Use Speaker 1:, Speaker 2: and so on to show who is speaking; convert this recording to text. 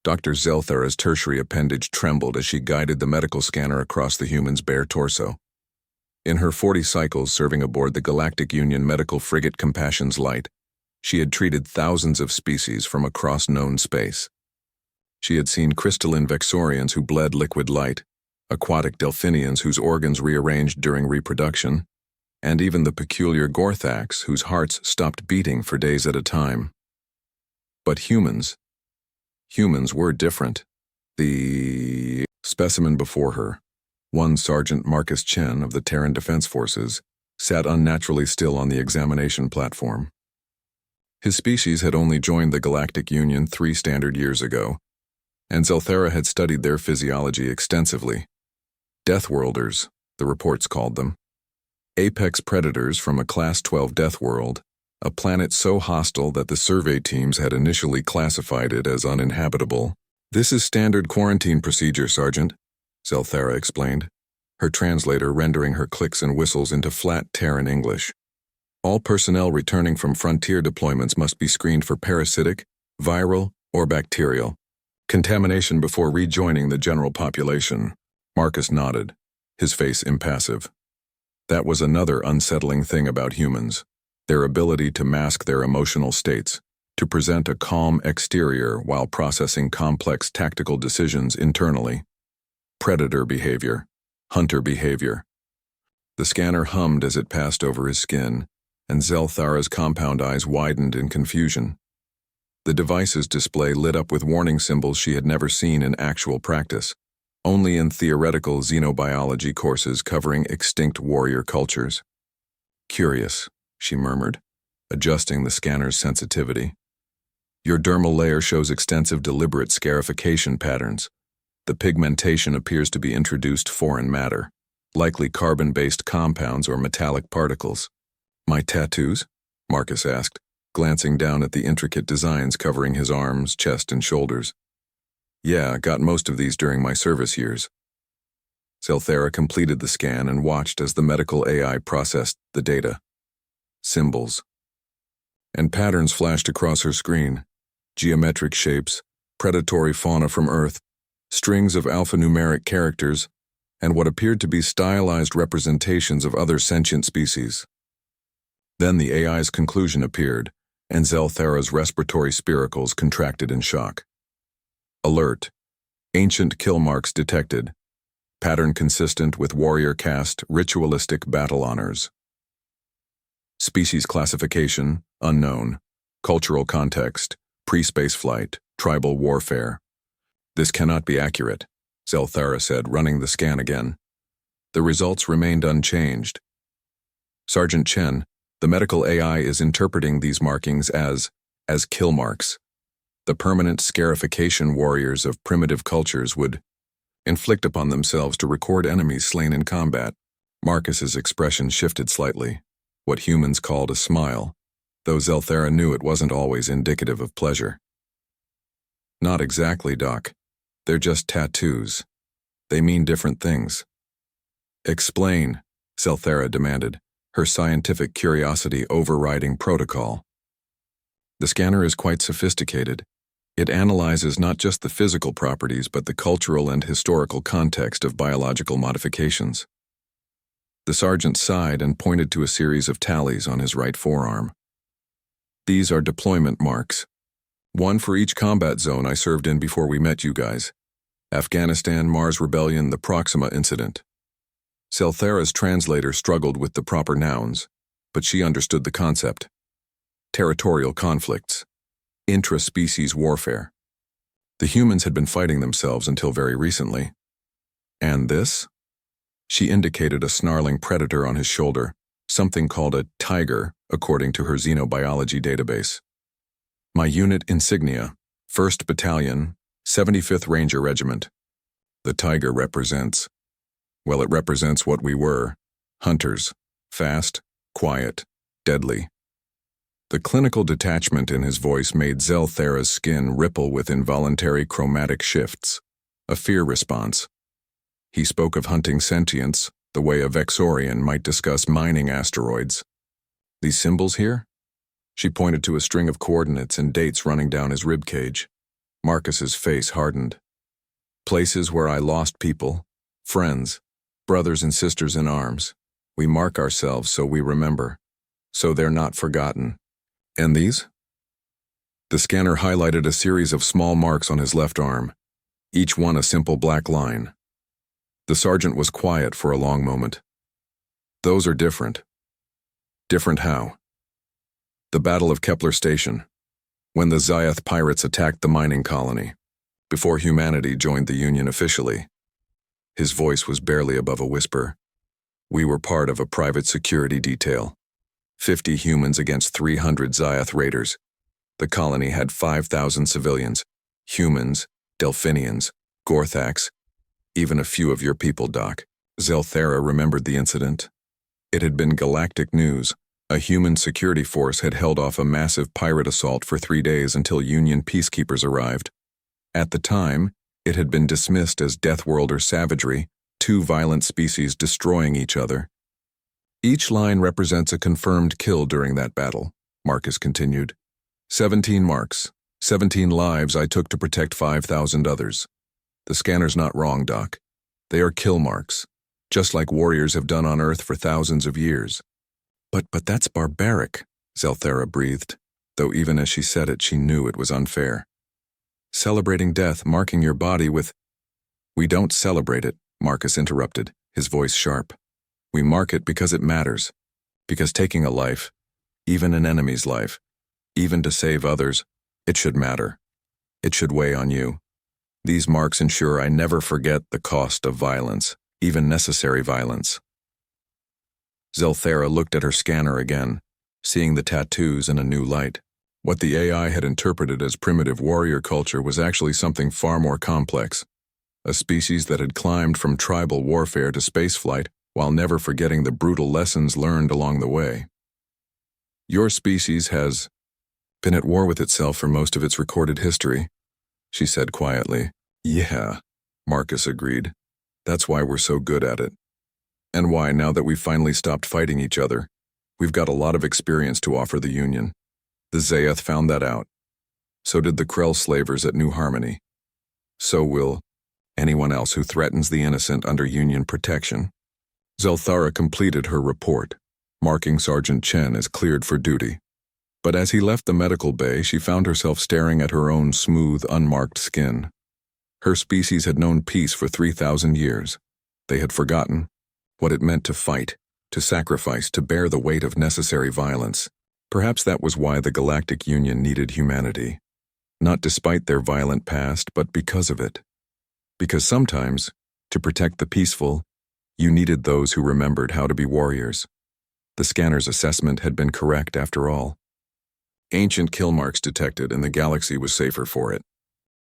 Speaker 1: Dr. Zelthara's tertiary appendage trembled as she guided the medical scanner across the human's bare torso. In her 40 cycles serving aboard the Galactic Union medical frigate Compassion's Light, she had treated thousands of species from across known space. She had seen crystalline Vexorians who bled liquid light, aquatic Delphinians whose organs rearranged during reproduction, and even the peculiar Gorthax whose hearts stopped beating for days at a time. But humans were different. The specimen before her, one Sergeant Marcus Chen of the Terran Defense Forces, sat unnaturally still on the examination platform. His species had only joined the Galactic Union 3 standard years ago, and Zelthara had studied their physiology extensively. Deathworlders, the reports called them. Apex predators from a Class 12 death world, a planet so hostile that the survey teams had initially classified it as uninhabitable. "This is standard quarantine procedure, Sergeant," Zelthara explained, her translator rendering her clicks and whistles into flat Terran English. "All personnel returning from frontier deployments must be screened for parasitic, viral, or bacterial contamination before rejoining the general population." Marcus nodded, his face impassive. That was another unsettling thing about humans, their ability to mask their emotional states, to present a calm exterior while processing complex tactical decisions internally. Predator behavior, hunter behavior. The scanner hummed as it passed over his skin, and Zelthara's compound eyes widened in confusion. The device's display lit up with warning symbols she had never seen in actual practice, only in theoretical xenobiology courses covering extinct warrior cultures. "Curious," she murmured, adjusting the scanner's sensitivity. "Your dermal layer shows extensive deliberate scarification patterns. The pigmentation appears to be introduced foreign matter, likely carbon-based compounds or metallic particles." "My tattoos?" Marcus asked, glancing down at the intricate designs covering his arms, chest, and shoulders. "Yeah, got most of these during my service years." Zelthara completed the scan and watched as the medical AI processed the data. Symbols. And patterns flashed across her screen. Geometric shapes, predatory fauna from Earth, strings of alphanumeric characters, and what appeared to be stylized representations of other sentient species. Then the AI's conclusion appeared, and Zelthara's respiratory spiracles contracted in shock. Alert. Ancient kill marks detected. Pattern consistent with warrior caste ritualistic battle honors. Species classification, unknown. Cultural context, pre-space flight, tribal warfare. "This cannot be accurate," Zelthara said, running the scan again. The results remained unchanged. "Sergeant Chen, the medical AI is interpreting these markings as kill marks. The permanent scarification warriors of primitive cultures would inflict upon themselves to record enemies slain in combat." Marcus's expression shifted slightly, what humans called a smile, though Zelthara knew it wasn't always indicative of pleasure. "Not exactly, Doc. They're just tattoos. They mean different things." "Explain," Zelthara demanded, her scientific curiosity overriding protocol. "The scanner is quite sophisticated. It analyzes not just the physical properties but the cultural and historical context of biological modifications." The sergeant sighed and pointed to a series of tallies on his right forearm. "These are deployment marks. One for each combat zone I served in before we met you guys. Afghanistan, Mars Rebellion, the Proxima incident." Zelthara's translator struggled with the proper nouns, but she understood the concept. Territorial conflicts. Intra-species warfare. The humans had been fighting themselves until very recently. "And this?" She indicated a snarling predator on his shoulder, something called a tiger, according to her xenobiology database. "My unit insignia, 1st Battalion, 75th Ranger Regiment. The tiger represents, well, it represents what we were, hunters, fast, quiet, deadly." The clinical detachment in his voice made Zelthara's skin ripple with involuntary chromatic shifts, a fear response. He spoke of hunting sentience, the way a Vexorian might discuss mining asteroids. "These symbols here?" She pointed to a string of coordinates and dates running down his ribcage. Marcus's face hardened. Places where I lost people, friends, brothers and sisters in arms. We mark ourselves so we remember, so they're not forgotten. And these? The scanner highlighted a series of small marks on his left arm, each one a simple black line. The sergeant was quiet for a long moment. Those are different. Different how? The Battle of Kepler Station, when the Zioth pirates attacked the mining colony, before humanity joined the Union officially. His voice was barely above a whisper. We were part of a private security detail. 50 humans against 300 Zioth raiders. The colony had 5,000 civilians, humans, Delphinians, Gorthaks, even a few of your people, Doc. Zelthera remembered the incident. It had been galactic news. A human security force had held off a massive pirate assault for 3 days until Union peacekeepers arrived. At the time, it had been dismissed as Deathworlder savagery, two violent species destroying each other. Each line represents a confirmed kill during that battle, Marcus continued. 17 marks, 17 lives I took to protect 5,000 others. The scanner's not wrong, Doc. They are kill marks, just like warriors have done on Earth for thousands of years. But that's barbaric, Zelthera breathed, though even as she said it, she knew it was unfair. Celebrating death, marking your body with— We don't celebrate it, Marcus interrupted, his voice sharp. We mark it because it matters. Because taking a life, even an enemy's life, even to save others, it should matter. It should weigh on you. These marks ensure I never forget the cost of violence, even necessary violence. Zelthera looked at her scanner again, seeing the tattoos in a new light. What the AI had interpreted as primitive warrior culture was actually something far more complex. A species that had climbed from tribal warfare to spaceflight while never forgetting the brutal lessons learned along the way. Your species has been at war with itself for most of its recorded history, she said quietly. Yeah, Marcus agreed. That's why we're so good at it. And why, now that we've finally stopped fighting each other, we've got a lot of experience to offer the Union. The Zioth found that out. So did the Krell slavers at New Harmony. So will anyone else who threatens the innocent under Union protection. Zelthara completed her report, marking Sergeant Chen as cleared for duty. But as he left the medical bay, she found herself staring at her own smooth, unmarked skin. Her species had known peace for 3,000 years. They had forgotten what it meant to fight, to sacrifice, to bear the weight of necessary violence. Perhaps that was why the Galactic Union needed humanity. Not despite their violent past, but because of it. Because sometimes, to protect the peaceful, you needed those who remembered how to be warriors. The scanner's assessment had been correct after all. Ancient kill marks detected, and the galaxy was safer for it.